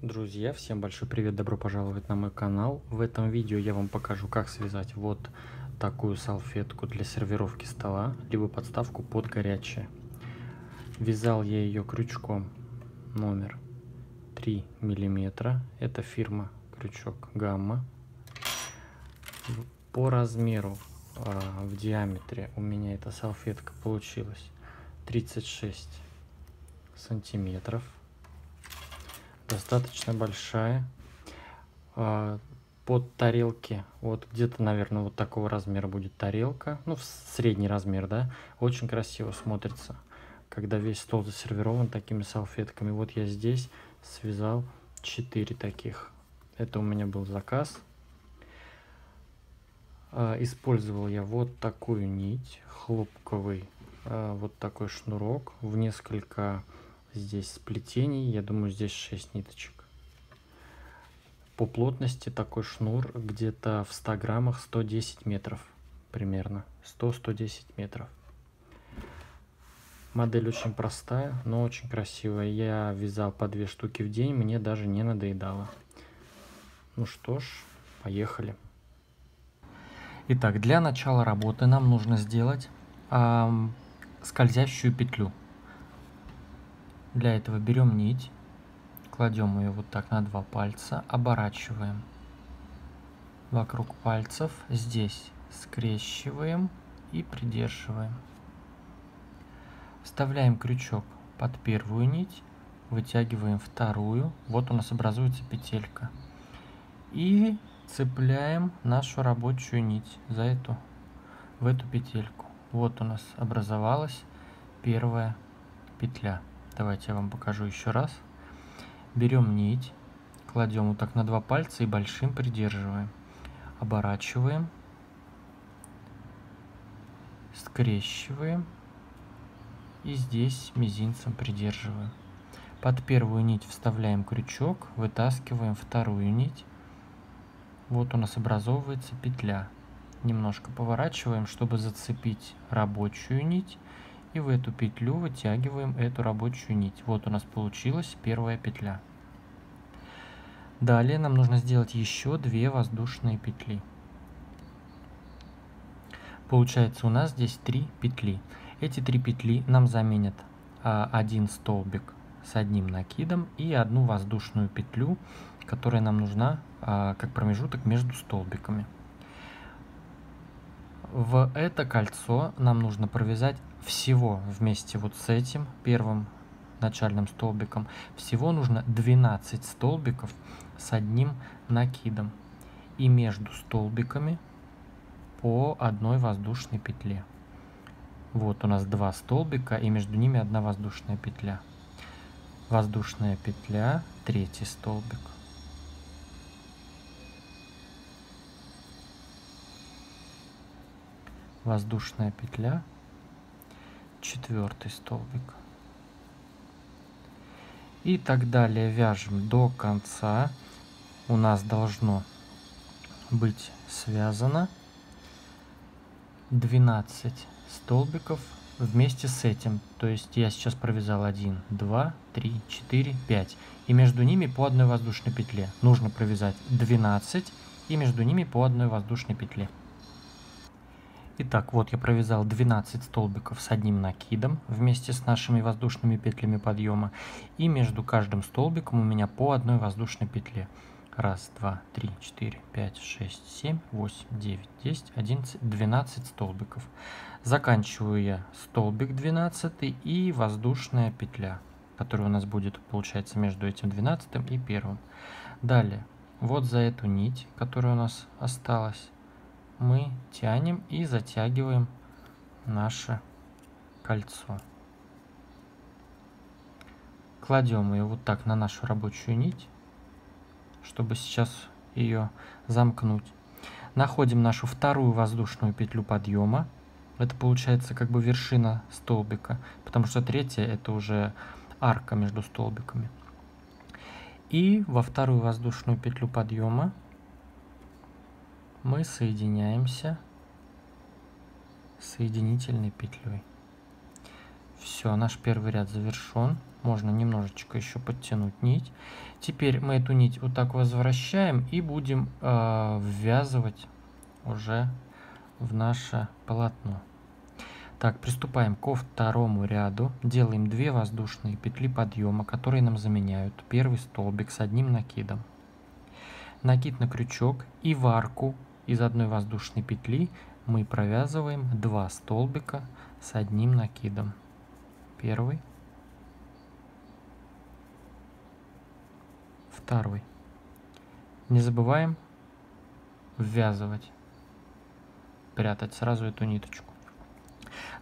Друзья, всем большой привет, добро пожаловать на мой канал. В этом видео я вам покажу, как связать вот такую салфетку для сервировки стола, либо подставку под горячее. Вязал я ее крючком номер 3 миллиметра. Это фирма крючок Гамма. По размеру в диаметре у меня эта салфетка получилась 36 сантиметров. Достаточно большая. Под тарелки, вот где-то, наверное, вот такого размера будет тарелка, ну, в средний размер, да, очень красиво смотрится, когда весь стол засервирован такими салфетками. Вот я здесь связал 4 таких. Это у меня был заказ. Использовал я вот такую нить, хлопковый, вот такой шнурок в несколько здесь сплетений. Я думаю, здесь 6 ниточек. По плотности такой шнур где-то в 100 граммах 110 метров примерно. 100-110 метров. Модель очень простая, но очень красивая. Я вязал по 2 штуки в день, мне даже не надоедало. Ну что ж, поехали. Итак, для начала работы нам нужно сделать скользящую петлю. Для этого берем нить, кладем ее вот так на 2 пальца, оборачиваем вокруг пальцев, здесь скрещиваем и придерживаем. Вставляем крючок под первую нить, вытягиваем вторую, вот у нас образуется петелька. И цепляем нашу рабочую нить в эту петельку. Вот у нас образовалась первая петля. Давайте я вам покажу еще раз. Берем нить, кладем вот так на 2 пальца и большим придерживаем. Оборачиваем, скрещиваем и здесь мизинцем придерживаем. Под первую нить вставляем крючок, вытаскиваем вторую нить. Вот у нас образовывается петля. Немножко поворачиваем, чтобы зацепить рабочую нить. И в эту петлю вытягиваем эту рабочую нить. Вот у нас получилась первая петля. Далее нам нужно сделать еще 2 воздушные петли. Получается у нас здесь 3 петли. Эти 3 петли нам заменят один столбик с одним накидом и одну воздушную петлю, которая нам нужна как промежуток между столбиками. В это кольцо нам нужно провязать всего вместе вот с этим первым начальным столбиком. Всего нужно 12 столбиков с одним накидом. И между столбиками по одной воздушной петле. Вот у нас 2 столбика и между ними 1 воздушная петля. Воздушная петля, 3-й столбик. Воздушная петля, 4-й столбик. И так далее вяжем до конца. У нас должно быть связано 12 столбиков вместе с этим. То есть я сейчас провязал 1, 2, 3, 4, 5. И между ними по одной воздушной петле. Нужно провязать 12 и между ними по одной воздушной петле. Итак, вот я провязал 12 столбиков с одним накидом вместе с нашими воздушными петлями подъема. И между каждым столбиком у меня по одной воздушной петле. 1, 2, 3, 4, 5, 6, 7, 8, 9, 10, 11, 12 столбиков. Заканчиваю я столбик 12 и воздушная петля, которая у нас будет, получается, между этим 12 и первым. Далее, вот за эту нить, которая у нас осталась, мы тянем и затягиваем наше кольцо. Кладем ее вот так на нашу рабочую нить, чтобы сейчас ее замкнуть. Находим нашу вторую воздушную петлю подъема. Это получается как бы вершина столбика, потому что 3-я это уже арка между столбиками. И во вторую воздушную петлю подъема мы соединяемся соединительной петлей. Все, наш первый ряд завершен. Можно немножечко еще подтянуть нить. Теперь мы эту нить вот так возвращаем и будем ввязывать уже в наше полотно. Так, приступаем ко второму ряду. Делаем 2 воздушные петли подъема, которые нам заменяют первый столбик с одним накидом. Накид на крючок, и в арку из одной воздушной петли мы провязываем 2 столбика с одним накидом. Первый, второй. Не забываем ввязывать, прятать сразу эту ниточку.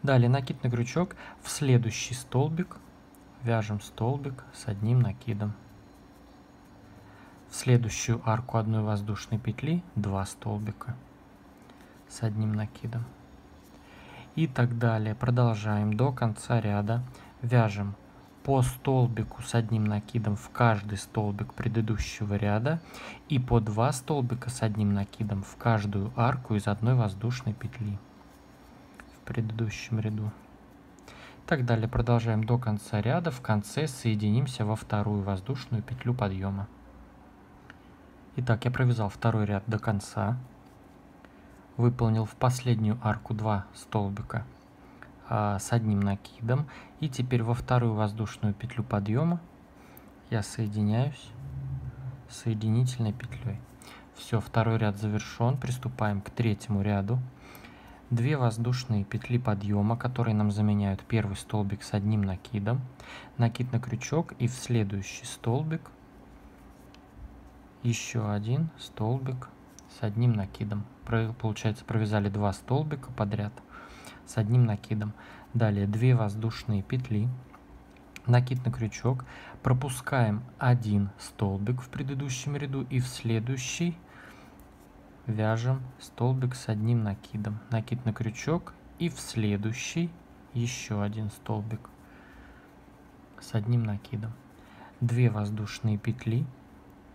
Далее накид на крючок, в следующий столбик вяжем столбик с одним накидом. В следующую арку одной воздушной петли 2 столбика с одним накидом. И так далее. Продолжаем до конца ряда. Вяжем по столбику с одним накидом в каждый столбик предыдущего ряда и по 2 столбика с одним накидом в каждую арку из одной воздушной петли в предыдущем ряду. И так далее. Продолжаем до конца ряда. В конце соединимся во вторую воздушную петлю подъема. Итак, я провязал второй ряд до конца. Выполнил в последнюю арку 2 столбика с одним накидом. И теперь во вторую воздушную петлю подъема я соединяюсь соединительной петлей. Все, второй ряд завершен. Приступаем к третьему ряду. 2 воздушные петли подъема, которые нам заменяют первый столбик с одним накидом. Накид на крючок, и в следующий столбик еще один столбик с одним накидом. Получается, провязали 2 столбика подряд с одним накидом. Далее 2 воздушные петли, накид на крючок, пропускаем 1 столбик в предыдущем ряду и в следующий вяжем столбик с одним накидом. Накид на крючок, и в следующий еще 1 столбик с одним накидом. 2 воздушные петли,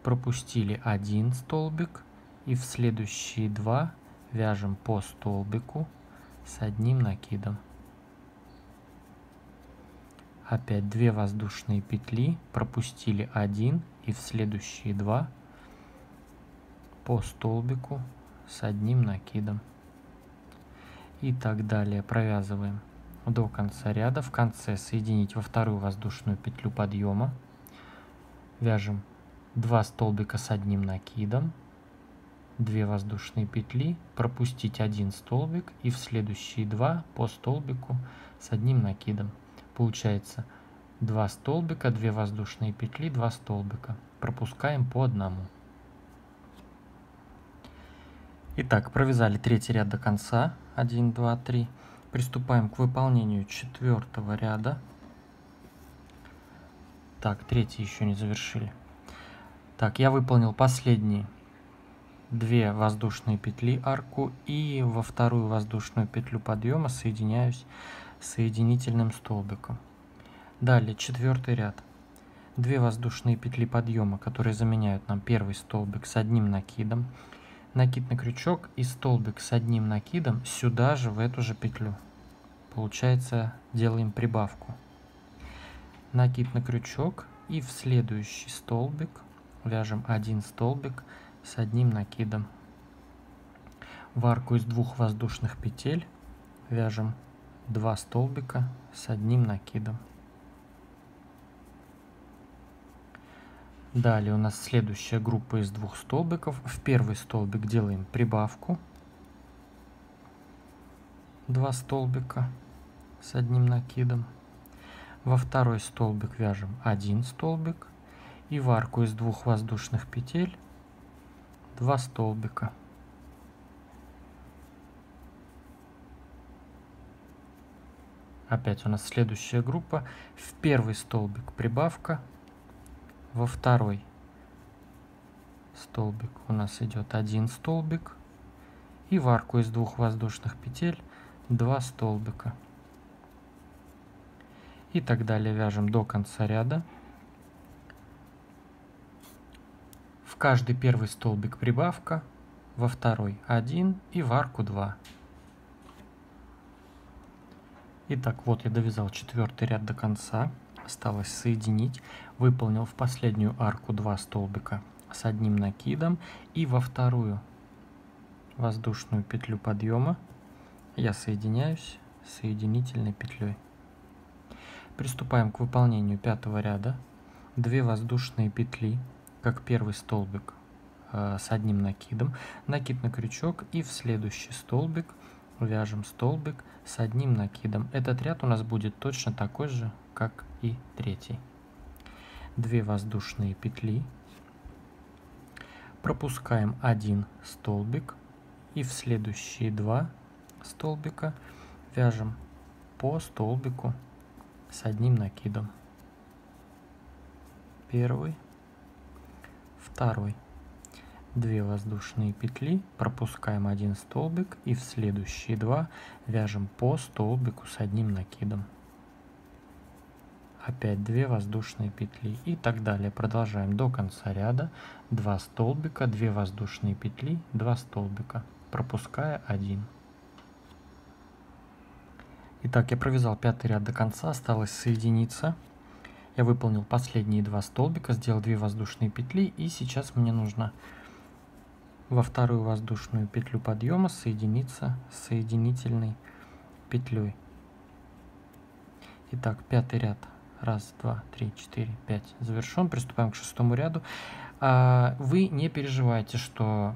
пропустили 1 столбик и в следующие 2 вяжем по столбику с одним накидом. Опять 2 воздушные петли, пропустили 1 и в следующие 2 по столбику с одним накидом. И так далее. Провязываем до конца ряда. В конце соединить во вторую воздушную петлю подъема. Вяжем 2 столбика с одним накидом, 2 воздушные петли, пропустить 1 столбик и в следующие 2 по столбику с одним накидом. Получается 2 столбика, 2 воздушные петли, 2 столбика. Пропускаем по одному. Итак, провязали третий ряд до конца. 1, 2, 3. Приступаем к выполнению четвертого ряда. Так, третий еще не завершили. Так, я выполнил последние 2 воздушные петли арку и во вторую воздушную петлю подъема соединяюсь соединительным столбиком. Далее четвертый ряд. 2 воздушные петли подъема, которые заменяют нам первый столбик с одним накидом. Накид на крючок и столбик с одним накидом сюда же, в эту же петлю. Получается, делаем прибавку. Накид на крючок и в следующий столбик вяжем 1 столбик с одним накидом. В арку из 2 воздушных петель вяжем 2 столбика с одним накидом. Далее у нас следующая группа из 2 столбиков. В первый столбик делаем прибавку. 2 столбика с одним накидом. Во второй столбик вяжем 1 столбик. И в арку из 2 воздушных петель 2 столбика. Опять у нас следующая группа. В первый столбик прибавка. Во второй столбик у нас идет 1 столбик. И в арку из 2 воздушных петель 2 столбика. И так далее вяжем до конца ряда. В каждый первый столбик прибавка, во второй 1 и в арку 2. Итак, вот я довязал 4-й ряд до конца, осталось соединить, выполнил в последнюю арку 2 столбика с одним накидом, и во вторую воздушную петлю подъема я соединяюсь соединительной петлей. Приступаем к выполнению 5-го ряда. 2 воздушные петли, как первый столбик, с одним накидом, накид на крючок, и в следующий столбик вяжем столбик с одним накидом. Этот ряд у нас будет точно такой же, как и 3-й. 2 воздушные петли, пропускаем 1 столбик, и в следующие 2 столбика вяжем по столбику с одним накидом. Первый, второй. 2 воздушные петли, пропускаем 1 столбик, и в следующие 2 вяжем по столбику с одним накидом. Опять 2 воздушные петли и так далее. Продолжаем до конца ряда. 2 столбика, 2 воздушные петли, 2 столбика, пропуская 1. Итак, я провязал 5-й ряд до конца, осталось соединиться. Я выполнил последние 2 столбика, сделал 2 воздушные петли, и сейчас мне нужно во вторую воздушную петлю подъема соединиться с соединительной петлей. Итак, 5-й ряд. 1, 2, 3, 4, 5 завершен. Приступаем к 6-му ряду. Вы не переживайте, что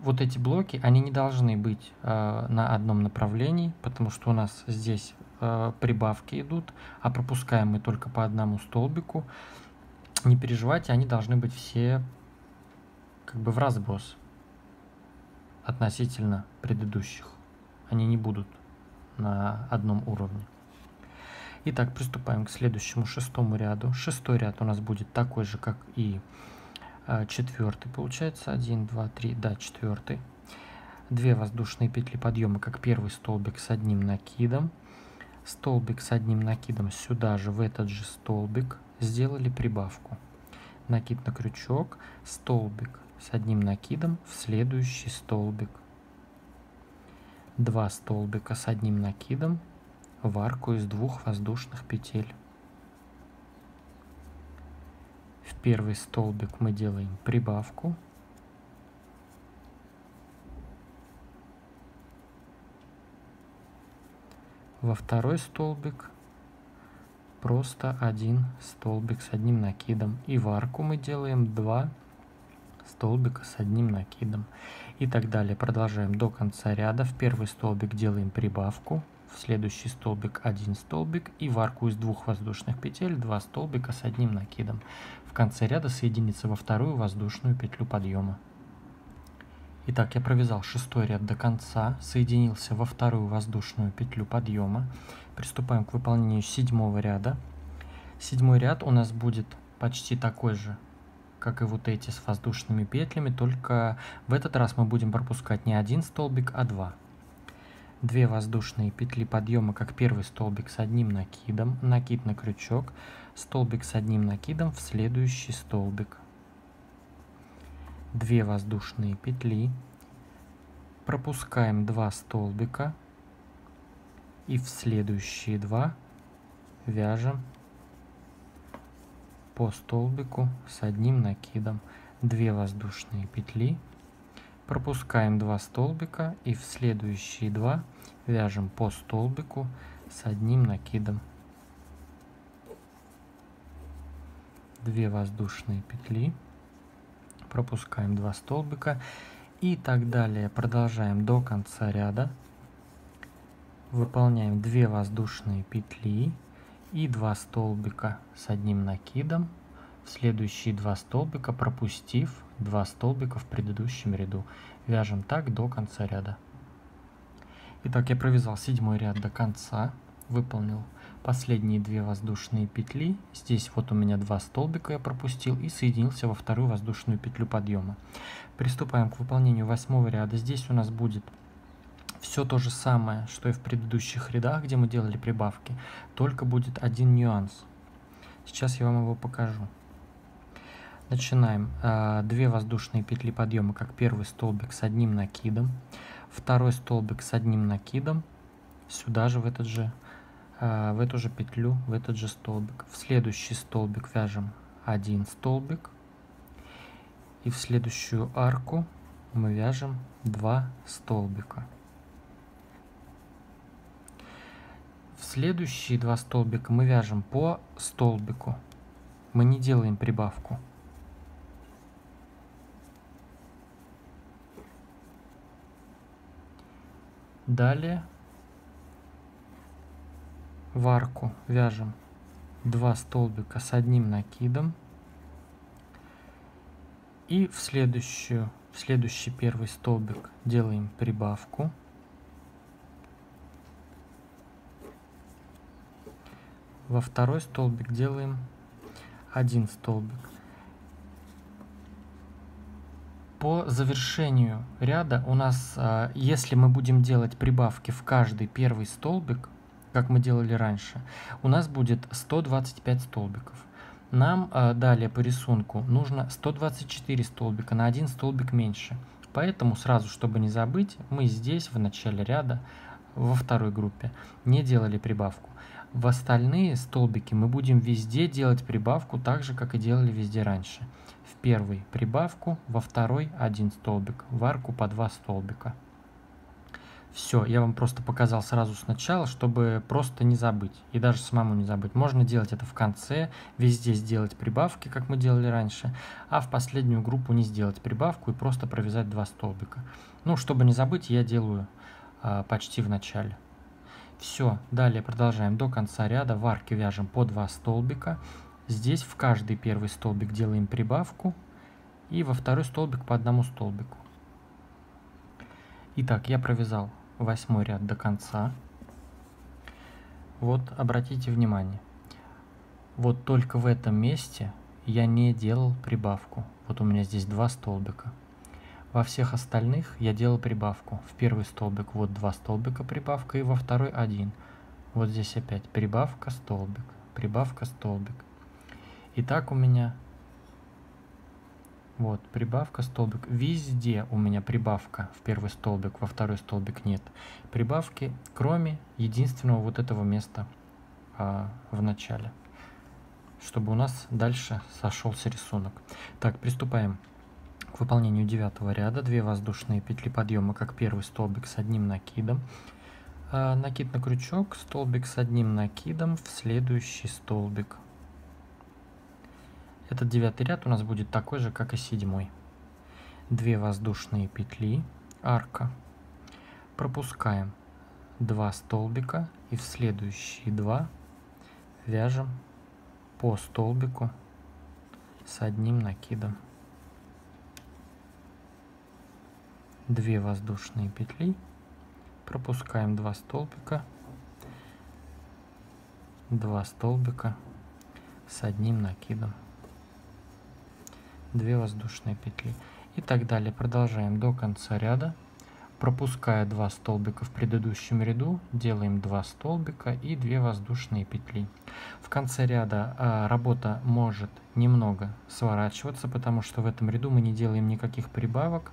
вот эти блоки, они не должны быть на одном направлении, потому что у нас здесь прибавки идут, а пропускаем мы только по одному столбику. Не переживайте, они должны быть все как бы в разброс относительно предыдущих. Они не будут на одном уровне. Итак, приступаем к следующему 6-му ряду. 6-й ряд у нас будет такой же, как и 4-й, получается. 1, 2, 3, да, 4-й. 2 воздушные петли подъема, как первый столбик с одним накидом. Столбик с одним накидом сюда же, в этот же столбик. Сделали прибавку. Накид на крючок, столбик с одним накидом в следующий столбик. 2 столбика с одним накидом в арку из 2 воздушных петель. В первый столбик мы делаем прибавку. Во второй столбик просто 1 столбик с одним накидом. И в арку мы делаем 2 столбика с одним накидом. И так далее. Продолжаем до конца ряда. В первый столбик делаем прибавку. В следующий столбик 1 столбик. И в арку из 2 воздушных петель 2 столбика с одним накидом. В конце ряда соединиться во вторую воздушную петлю подъема. Итак, я провязал 6-й ряд до конца, соединился во вторую воздушную петлю подъема. Приступаем к выполнению 7-го ряда. 7-й ряд у нас будет почти такой же, как и вот эти с воздушными петлями, только в этот раз мы будем пропускать не 1 столбик, а 2. 2 воздушные петли подъема, как первый столбик с одним накидом, накид на крючок, столбик с одним накидом в следующий столбик. 2 воздушные петли, пропускаем 2 столбика и в следующие 2 вяжем по столбику с одним накидом. 2 воздушные петли, пропускаем 2 столбика и в следующие 2 вяжем по столбику с одним накидом. 2 воздушные петли, пропускаем 2 столбика и так далее. Продолжаем до конца ряда. Выполняем 2 воздушные петли и 2 столбика с одним накидом. В следующие 2 столбика пропустив 2 столбика в предыдущем ряду. Вяжем так до конца ряда. Итак, я провязал 7-й ряд до конца. Выполнил последние 2 воздушные петли. Здесь вот у меня 2 столбика я пропустил и соединился во вторую воздушную петлю подъема. Приступаем к выполнению 8-го ряда. Здесь у нас будет все то же самое, что и в предыдущих рядах, где мы делали прибавки, только будет один нюанс. Сейчас я вам его покажу. Начинаем. 2 воздушные петли подъема, как первый столбик с одним накидом, второй столбик с одним накидом, сюда же, в эту же петлю, в этот же столбик. В следующий столбик вяжем 1 столбик. И в следующую арку мы вяжем 2 столбика. В следующие 2 столбика мы вяжем по столбику. Мы не делаем прибавку. Далее в арку вяжем 2 столбика с одним накидом. И в следующий первый столбик делаем прибавку. Во второй столбик делаем 1 столбик. По завершению ряда у нас, если мы будем делать прибавки в каждый первый столбик, как мы делали раньше, у нас будет 125 столбиков. Нам далее по рисунку нужно 124 столбика, на 1 столбик меньше. Поэтому сразу, чтобы не забыть, мы здесь в начале ряда во второй группе не делали прибавку. В остальные столбики мы будем везде делать прибавку так же, как и делали везде раньше. В первый прибавку, во второй 1 столбик, в арку по 2 столбика. Все, я вам просто показал сразу сначала, чтобы просто не забыть. И даже самому не забыть. Можно делать это в конце, везде сделать прибавки, как мы делали раньше, а в последнюю группу не сделать прибавку и просто провязать 2 столбика. Ну, чтобы не забыть, я делаю почти в начале. Все, далее продолжаем до конца ряда. В арке вяжем по 2 столбика. Здесь в каждый первый столбик делаем прибавку. И во второй столбик по 1 столбику. Итак, я провязал 8 ряд до конца. Вот, обратите внимание. Вот только в этом месте я не делал прибавку. Вот у меня здесь 2 столбика. Во всех остальных я делал прибавку. В первый столбик вот 2 столбика прибавка, и во второй 1. Вот здесь опять прибавка, столбик, прибавка, столбик. И так у меня вот прибавка, столбик. Везде у меня прибавка в первый столбик, во второй столбик нет прибавки, кроме единственного вот этого места в начале, чтобы у нас дальше сошелся рисунок. Так, приступаем к выполнению 9 ряда. 2 воздушные петли подъема, как первый столбик с одним накидом, накид на крючок, столбик с одним накидом в следующий столбик. Этот 9 ряд у нас будет такой же, как и 7. 2 воздушные петли, арка, пропускаем 2 столбика и в следующие 2 вяжем по столбику с одним накидом. 2 воздушные петли, пропускаем 2 столбика, 2 столбика с одним накидом, 2 воздушные петли и так далее. Продолжаем до конца ряда, пропуская 2 столбика в предыдущем ряду, делаем 2 столбика и 2 воздушные петли. В конце ряда работа может немного сворачиваться, потому что в этом ряду мы не делаем никаких прибавок.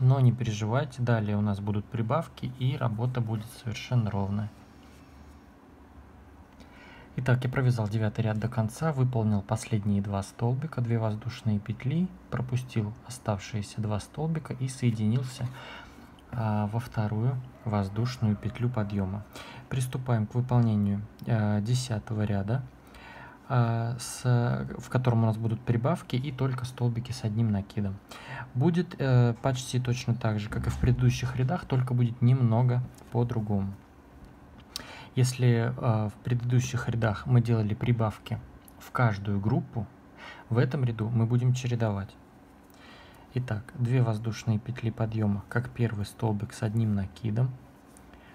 Но не переживайте, далее у нас будут прибавки и работа будет совершенно ровная. Итак, я провязал 9 ряд до конца, выполнил последние 2 столбика, 2 воздушные петли, пропустил оставшиеся 2 столбика и соединился во вторую воздушную петлю подъема. Приступаем к выполнению 10 ряда, в котором у нас будут прибавки и только столбики с одним накидом. Будет почти точно так же, как и в предыдущих рядах, только будет немного по-другому. Если в предыдущих рядах мы делали прибавки в каждую группу, в этом ряду мы будем чередовать. Итак, 2 воздушные петли подъема, как первый столбик с одним накидом,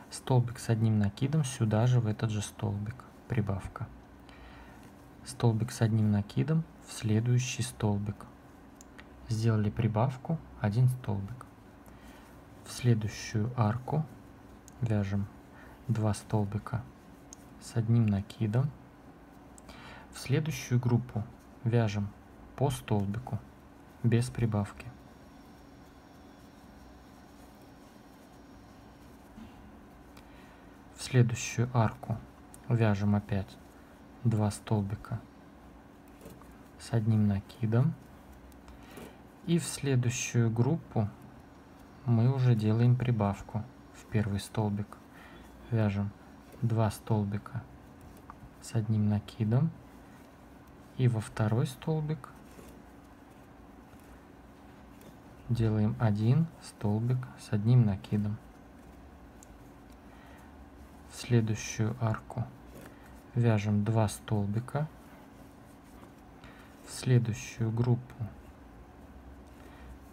столбик с одним накидом сюда же, в этот же столбик, прибавка. Столбик с одним накидом в следующий столбик. Сделали прибавку, 1 столбик. В следующую арку вяжем 2 столбика с одним накидом. В следующую группу вяжем по столбику без прибавки. следующую арку вяжем опять 2 столбика с одним накидом. И в следующую группу мы уже делаем прибавку в первый столбик. Вяжем 2 столбика с одним накидом. И во второй столбик делаем 1 столбик с одним накидом. В следующую арку вяжем 2 столбика. В следующую группу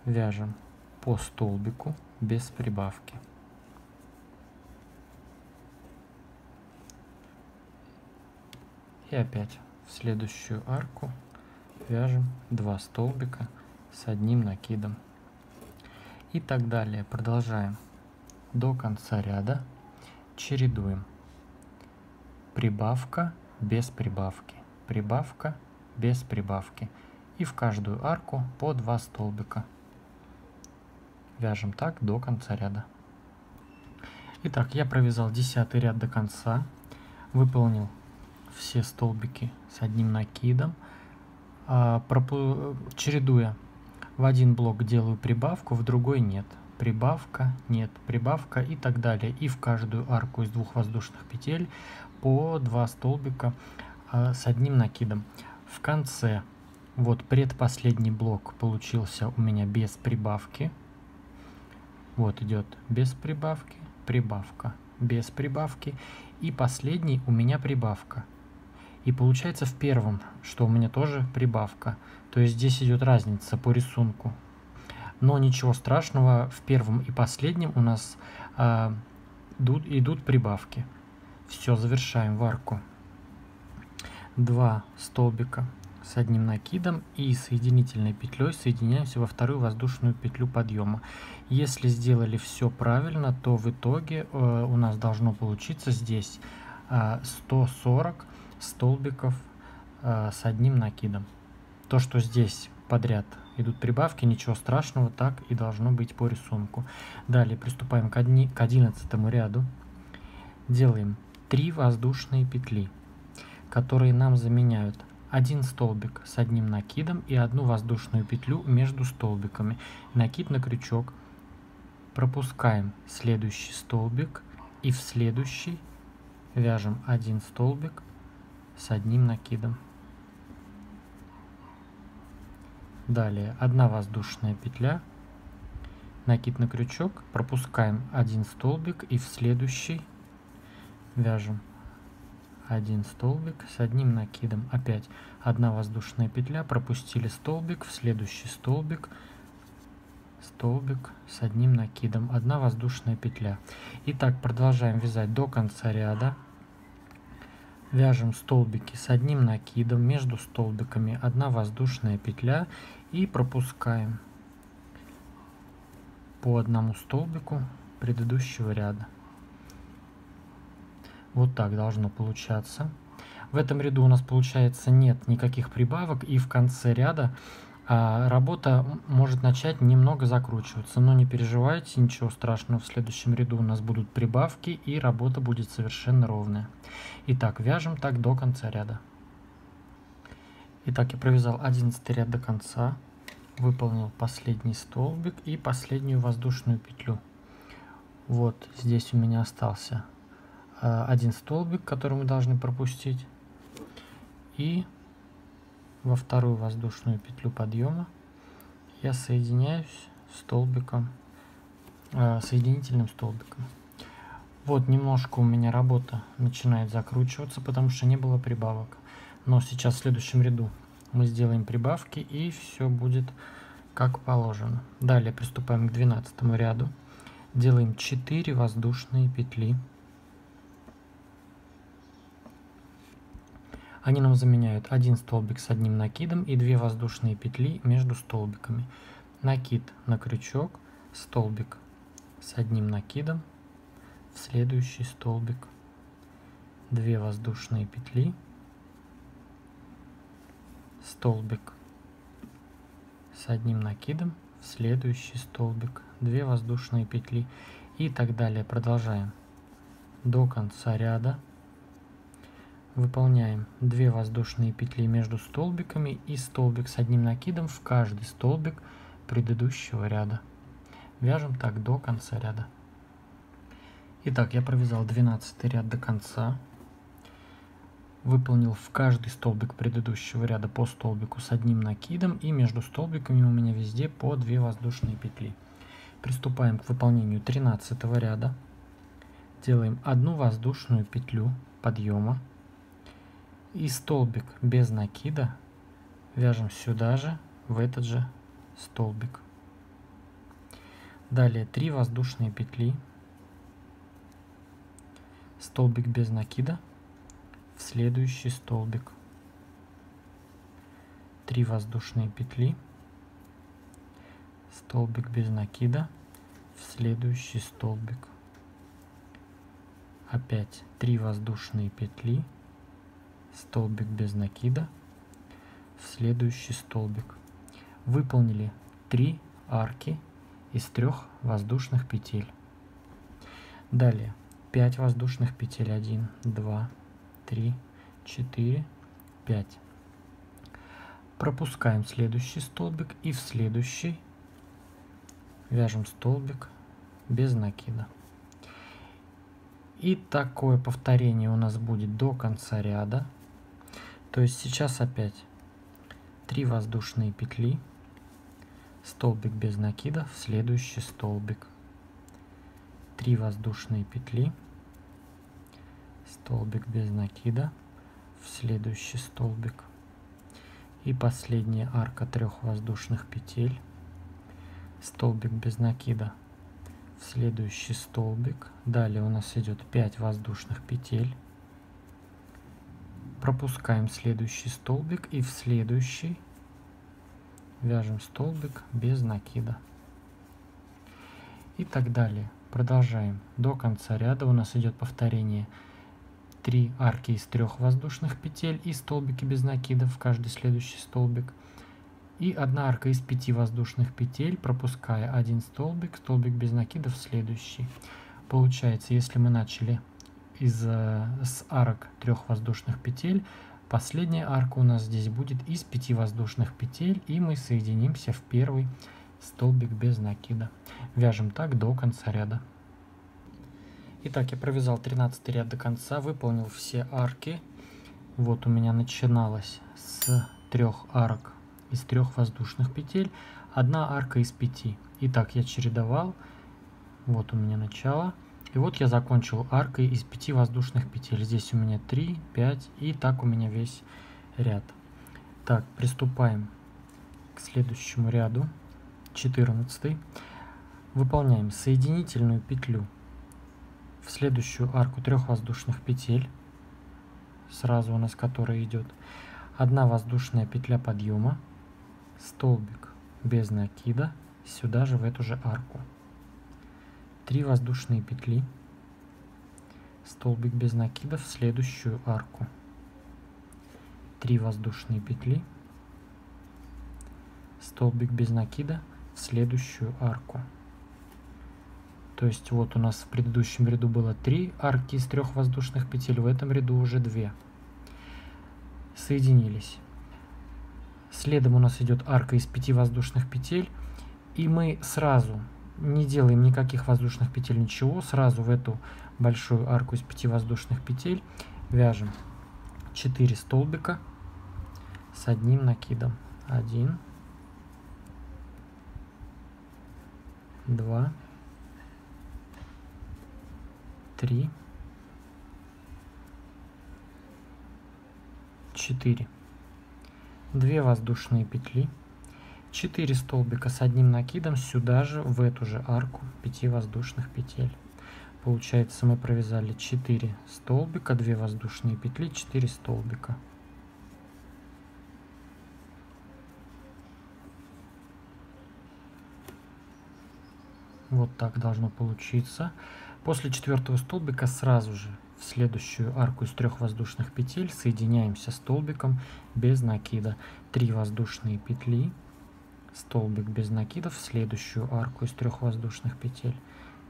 вяжем по столбику без прибавки. И опять в следующую арку вяжем 2 столбика с одним накидом. И так далее. Продолжаем до конца ряда. Чередуем. Прибавка без прибавки. Прибавка без прибавки. И в каждую арку по 2 столбика. Вяжем так до конца ряда. Итак, я провязал 10 ряд до конца. Выполнил все столбики с одним накидом. Чередуя, в один блок делаю прибавку, в другой нет. Прибавка, нет, прибавка и так далее. И в каждую арку из 2 воздушных петель по 2 столбика с одним накидом. В конце, вот предпоследний блок получился у меня без прибавки. Вот идет без прибавки, прибавка, без прибавки. И последний у меня прибавка. И получается в первом, что у меня тоже прибавка. То есть здесь идет разница по рисунку. Но ничего страшного, в первом и последнем у нас идут прибавки. Все, завершаем в арку. 2 столбика с одним накидом и соединительной петлей соединяемся во вторую воздушную петлю подъема. Если сделали все правильно, то в итоге у нас должно получиться здесь 140 столбиков с одним накидом. То, что здесь подряд идут прибавки, ничего страшного, так и должно быть по рисунку. Далее приступаем к 11 ряду. Делаем 3 воздушные петли, которые нам заменяют 1 столбик с одним накидом и 1 воздушную петлю между столбиками. Накид на крючок. Пропускаем следующий столбик и в следующий вяжем 1 столбик с одним накидом. Далее 1 воздушная петля, накид на крючок, пропускаем 1 столбик и в следующий вяжем 1 столбик с одним накидом. Опять 1 воздушная петля, пропустили столбик, в следующий столбик, столбик с одним накидом, 1 воздушная петля. Итак, продолжаем вязать до конца ряда. Вяжем столбики с одним накидом, между столбиками 1 воздушная петля и пропускаем по 1 столбику предыдущего ряда. Вот так должно получаться. В этом ряду у нас получается нет никаких прибавок, и в конце ряда работа может начать немного закручиваться, но не переживайте, ничего страшного, в следующем ряду у нас будут прибавки и работа будет совершенно ровная. Итак, вяжем так до конца ряда. Итак, я провязал 11 ряд до конца, выполнил последний столбик и последнюю воздушную петлю. Вот здесь у меня остался 1 столбик, который мы должны пропустить, и во вторую воздушную петлю подъема я соединяюсь столбиком, соединительным столбиком. Вот немножко у меня работа начинает закручиваться, потому что не было прибавок. Но сейчас в следующем ряду мы сделаем прибавки и все будет как положено. Далее приступаем к 12 ряду. Делаем 4 воздушные петли. Они нам заменяют 1 столбик с одним накидом и 2 воздушные петли между столбиками. Накид на крючок, столбик с одним накидом, в следующий столбик 2 воздушные петли, столбик с одним накидом, в следующий столбик 2 воздушные петли и так далее. Продолжаем. до конца ряда. Выполняем 2 воздушные петли между столбиками и столбик с одним накидом в каждый столбик предыдущего ряда. Вяжем так до конца ряда. Итак, я провязал 12 ряд до конца. Выполнил в каждый столбик предыдущего ряда по столбику с одним накидом, и между столбиками у меня везде по 2 воздушные петли. Приступаем к выполнению 13 ряда. Делаем 1 воздушную петлю подъема и столбик без накида вяжем сюда же, в этот же столбик. Далее 3 воздушные петли, столбик без накида в следующий столбик, 3 воздушные петли, столбик без накида в следующий столбик, опять 3 воздушные петли, столбик без накида в следующий столбик. Выполнили 3 арки из 3 воздушных петель. Далее 5 воздушных петель, 1, 2, 3, 4, 5. Пропускаем следующий столбик и в следующий вяжем столбик без накида. И такое повторение у нас будет до конца ряда. То есть сейчас опять 3 воздушные петли, столбик без накида в следующий столбик, 3 воздушные петли, столбик без накида в следующий столбик, и последняя арка 3 воздушных петель, столбик без накида в следующий столбик. Далее у нас идет 5 воздушных петель, пропускаем следующий столбик и в следующий вяжем столбик без накида. И так далее. Продолжаем до конца ряда. У нас идет повторение 3 арки из 3 воздушных петель и столбики без накида в каждый следующий столбик. И 1 арка из 5 воздушных петель, пропуская 1 столбик, столбик без накида в следующий. Получается, если мы начали с арок 3 воздушных петель, последняя арка у нас здесь будет из 5 воздушных петель, и мы соединимся в первый столбик без накида. Вяжем так до конца ряда. Итак, я провязал 13 ряд до конца, выполнил все арки. Вот у меня начиналось с 3 арок из 3 воздушных петель, 1 арка из 5. Итак, я чередовал. Вот у меня начало. И вот я закончил аркой из 5 воздушных петель. Здесь у меня 3, 5, и так у меня весь ряд. Так, приступаем к следующему ряду, 14. Выполняем соединительную петлю в следующую арку 3 воздушных петель, сразу у нас которая идет 1 воздушная петля подъема, столбик без накида сюда же, в эту же арку, 3 воздушные петли, столбик без накида в следующую арку, 3 воздушные петли, столбик без накида в следующую арку. То есть вот у нас в предыдущем ряду было 3 арки из 3 воздушных петель, в этом ряду уже 2. Соединились. Следом у нас идет арка из 5 воздушных петель, и мы сразу не делаем никаких воздушных петель, ничего, сразу в эту большую арку из 5 воздушных петель вяжем 4 столбика с одним накидом. 1, 2, 3, 4. 2 воздушные петли, 4 столбика с одним накидом сюда же, в эту же арку 5 воздушных петель. Получается, мы провязали 4 столбика, 2 воздушные петли, 4 столбика. Вот так должно получиться. После 4-го столбика сразу же в следующую арку из 3 воздушных петель соединяемся столбиком без накида. 3 воздушные петли, столбик без накида в следующую арку из 3 воздушных петель,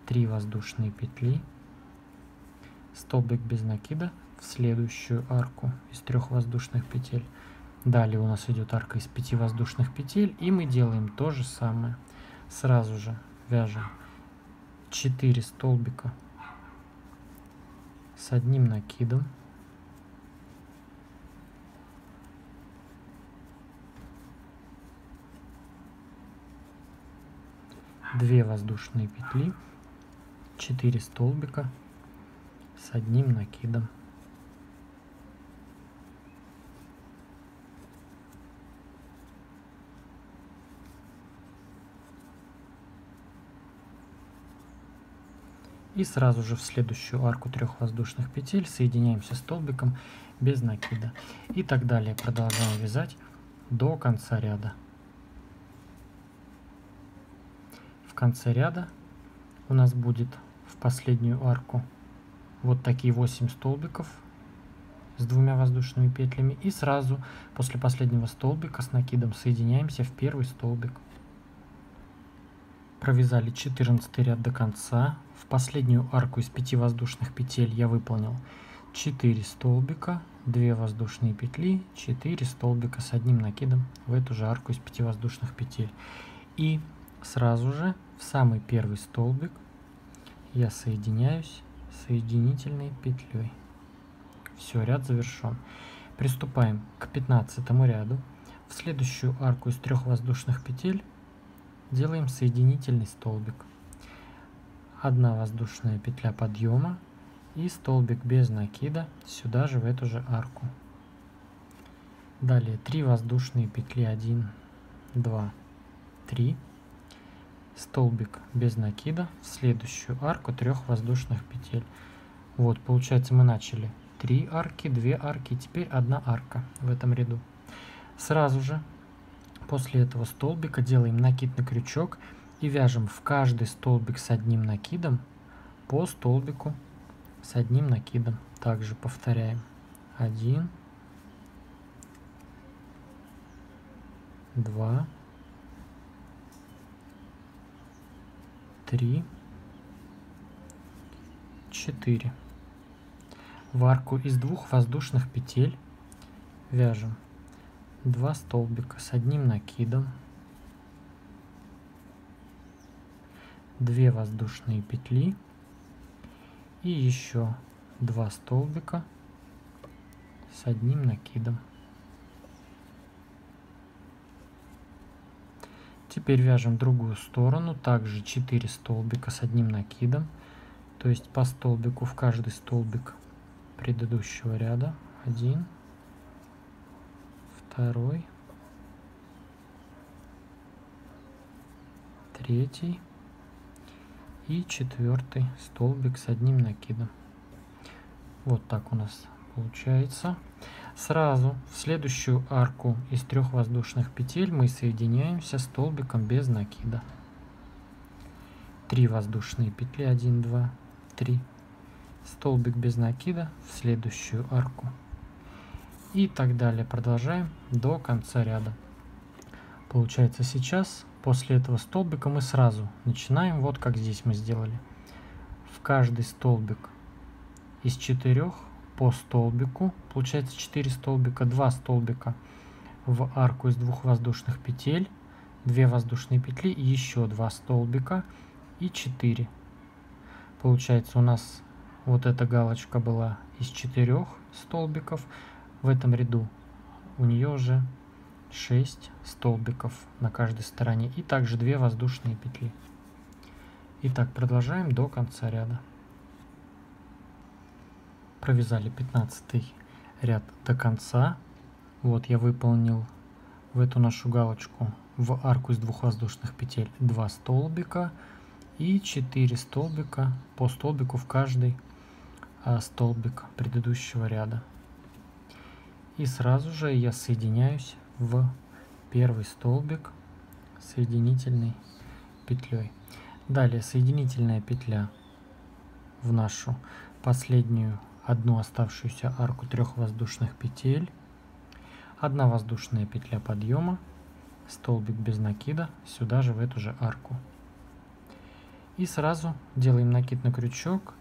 3 воздушные петли, столбик без накида в следующую арку из 3 воздушных петель. Далее у нас идет арка из 5 воздушных петель, и мы делаем то же самое. Сразу же вяжем 4 столбика с одним накидом. Две воздушные петли, 4 столбика с одним накидом. И сразу же в следующую арку 3 воздушных петель соединяемся столбиком без накида. И так далее продолжаем вязать до конца ряда. В конце ряда у нас будет в последнюю арку вот такие 8 столбиков с 2 воздушными петлями. И сразу после последнего столбика с накидом соединяемся в первый столбик. Провязали 14 ряд до конца. В последнюю арку из 5 воздушных петель я выполнил 4 столбика, 2 воздушные петли, 4 столбика с одним накидом в эту же арку из 5 воздушных петель. И сразу же в самый первый столбик я соединяюсь соединительной петлей. Все, ряд завершен. Приступаем к 15 ряду. В следующую арку из 3 воздушных петель делаем соединительный столбик. 1 воздушная петля подъема и столбик без накида сюда же в эту же арку. Далее 3 воздушные петли, 1, 2, 3. Столбик без накида в следующую арку 3 воздушных петель. Вот, получается, мы начали 3 арки, 2 арки, теперь 1 арка в этом ряду. Сразу же после этого столбика делаем накид на крючок и вяжем в каждый столбик с одним накидом по столбику с одним накидом. Также повторяем. 1, 2, 3, 4. В арку из 2 воздушных петель вяжем 2 столбика с одним накидом, 2 воздушные петли и еще 2 столбика с одним накидом. Теперь вяжем другую сторону, также 4 столбика с одним накидом, то есть по столбику в каждый столбик предыдущего ряда. 1, 2, 3 и 4 столбик с одним накидом. Вот так у нас получается. Сразу в следующую арку из 3 воздушных петель мы соединяемся столбиком без накида. 3 воздушные петли, 1, 2, 3. Столбик без накида в следующую арку. И так далее продолжаем до конца ряда. Получается, сейчас после этого столбика мы сразу начинаем вот как здесь мы сделали. В каждый столбик из 4 по столбику, получается 4 столбика, 2 столбика в арку из 2 воздушных петель, 2 воздушные петли и еще 2 столбика и 4. Получается, у нас вот эта галочка была из 4 столбиков. В этом ряду у нее уже 6 столбиков на каждой стороне и также 2 воздушные петли. Итак, продолжаем до конца ряда. Провязали 15 ряд до конца. Вот я выполнил в эту нашу галочку в арку из 2 воздушных петель 2 столбика и 4 столбика по столбику в каждый столбик предыдущего ряда. И сразу же я соединяюсь в первый столбик соединительной петлей. Далее соединительная петля в нашу последнюю одну оставшуюся арку 3 воздушных петель, 1 воздушная петля подъема, столбик без накида сюда же в эту же арку. И сразу делаем накид на крючок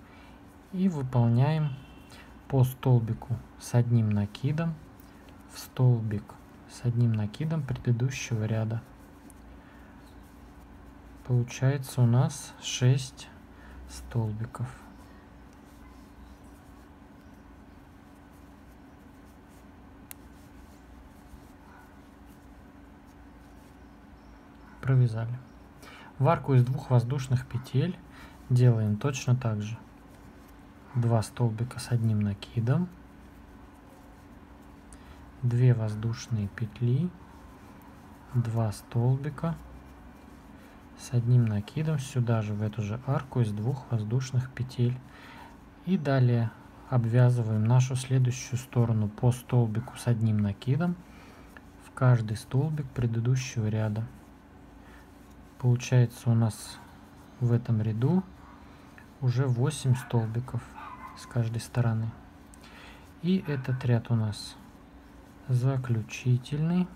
И выполняем по столбику с одним накидом в столбик с одним накидом предыдущего ряда. Получается у нас 6 столбиков. Провязали. В арку из 2 воздушных петель делаем точно так же. 2 столбика с одним накидом, 2 воздушные петли, 2 столбика с одним накидом сюда же, в эту же арку из 2 воздушных петель. И далее обвязываем нашу следующую сторону по столбику с одним накидом в каждый столбик предыдущего ряда. Получается у нас в этом ряду уже 8 столбиков с каждой стороны. И этот ряд у нас заключительный.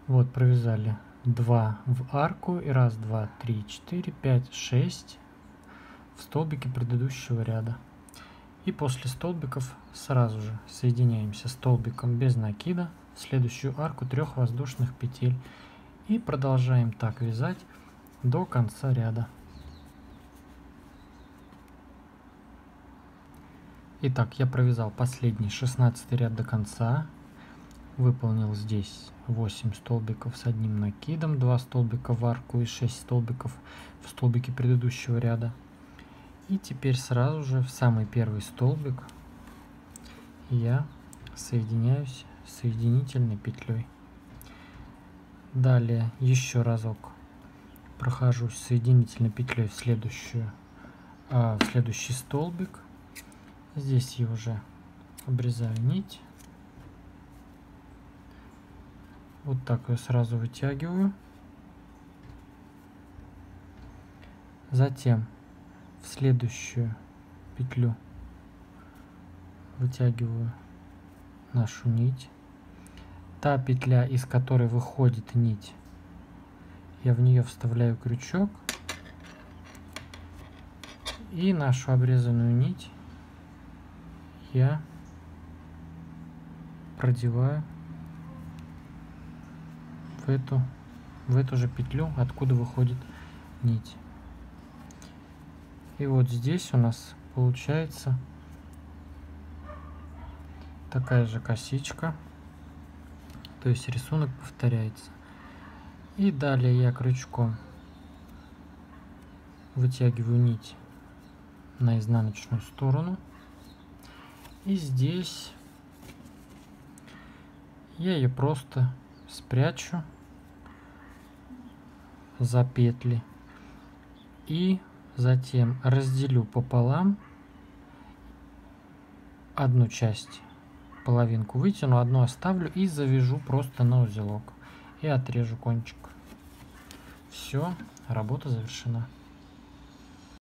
Вот провязали 2 в арку и 1, 2, 3, 4, 5, 6 в столбике предыдущего ряда. И после столбиков сразу же соединяемся столбиком без накида в следующую арку 3 воздушных петель и продолжаем так вязать до конца ряда. Итак, я провязал последний 16 ряд до конца, выполнил здесь 8 столбиков с одним накидом, 2 столбика в арку и 6 столбиков в столбике предыдущего ряда. И теперь сразу же в самый первый столбик я соединяюсь соединительной петлей. Далее еще разок прохожусь соединительной петлей в следующий столбик. Здесь я уже обрезаю нить. Вот так ее сразу вытягиваю. Затем в следующую петлю вытягиваю нашу нить. Та петля, из которой выходит нить, я в нее вставляю крючок и нашу обрезанную нить я продеваю в эту же петлю, откуда выходит нить. И вот здесь у нас получается такая же косичка, то есть рисунок повторяется. И далее я крючком вытягиваю нить на изнаночную сторону. И здесь я ее просто спрячу за петли и затем разделю пополам, одну часть, половинку вытяну, одну оставлю и завяжу просто на узелок и отрежу кончик. Все, работа завершена.